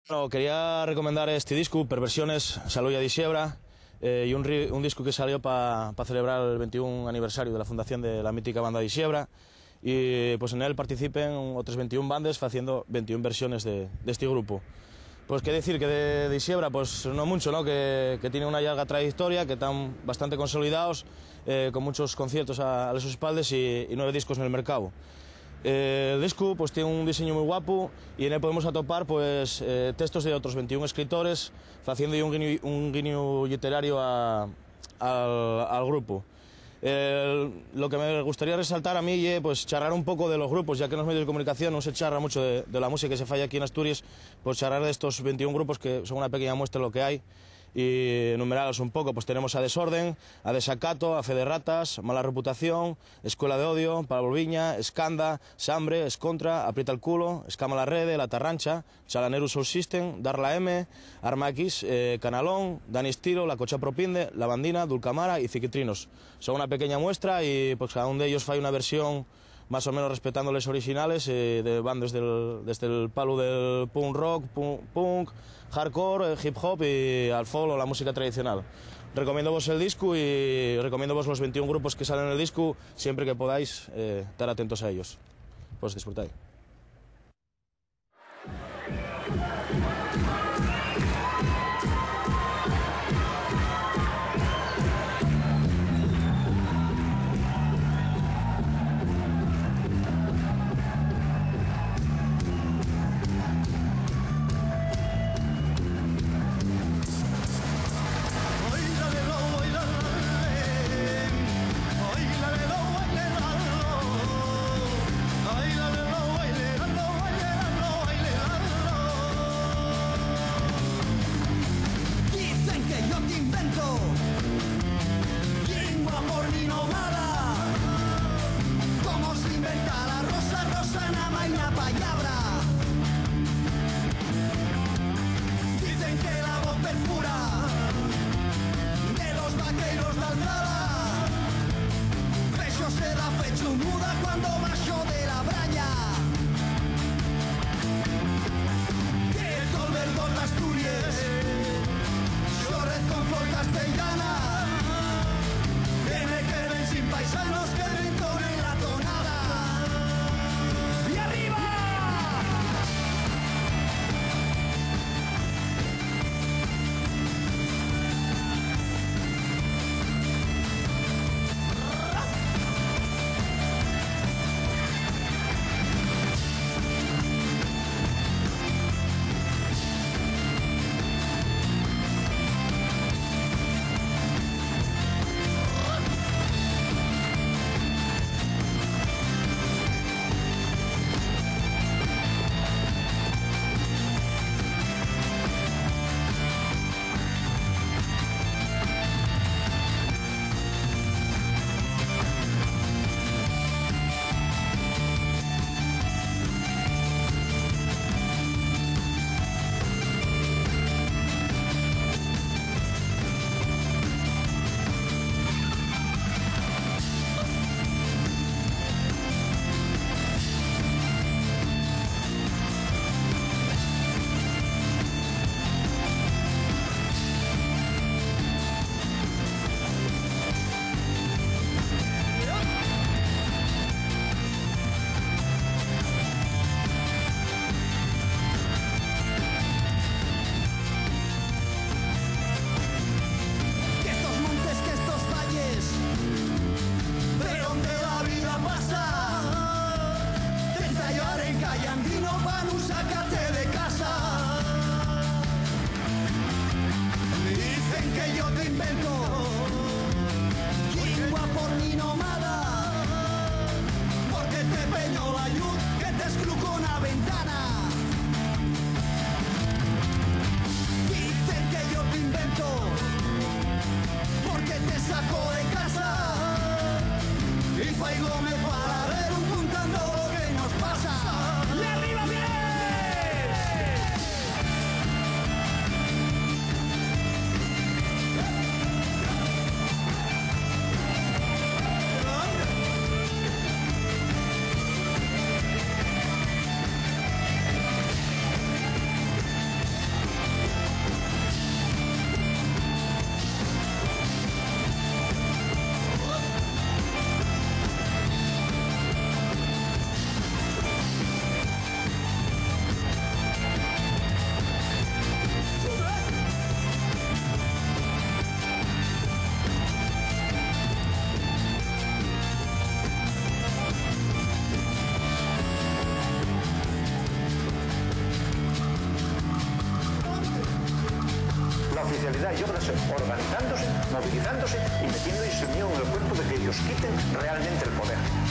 Bueno, quería recomendar este disco, Perversiones, Saluya de Siebra, y un disco que salió para celebrar el 21 aniversario de la fundación de la mítica banda de Siebra, y pues en él participen otras 21 bandas haciendo 21 versiones de este grupo. Pues qué decir que de Siebra, pues no mucho, ¿no? Que tiene una larga trayectoria, que están bastante consolidados, con muchos conciertos a sus espaldas y 9 discos en el mercado. El disco pues tiene un diseño muy guapo y en él podemos atopar pues textos de otros 21 escritores haciendo un guiño literario al grupo. Lo que me gustaría resaltar a mí es pues charlar un poco de los grupos, ya que en los medios de comunicación no se charla mucho de la música que se falla aquí en Asturias, pues charlar de estos 21 grupos que son una pequeña muestra de lo que hay y enumerarlos un poco. Pues tenemos a Desorden, a Desacato, a Fe de Ratas, Mala Reputación, Escuela de Odio, Pablo Viña, Escanda, Sambre, Escontra, Aprieta el Culo, Escama la Rede, La Tarrancha, Chalaneru Soul System, Darla M, Arma X, Canalón, Dani Estilo, La Cocha Propinde, La Bandina, Dulcamara y Ciquitrinos. Son una pequeña muestra y pues cada uno de ellos falla una versión más o menos respetándoles originales, van desde el palo del punk rock, punk, hardcore, hip hop y al folk o la música tradicional. Recomiendo vos el disco y recomiendo vos los 21 grupos que salen en el disco, siempre que podáis estar atentos a ellos. Pues disfrutáis. oficialidad y otras organizándose, movilizándose y metiendo insinuación en el cuerpo de que ellos quiten realmente el poder.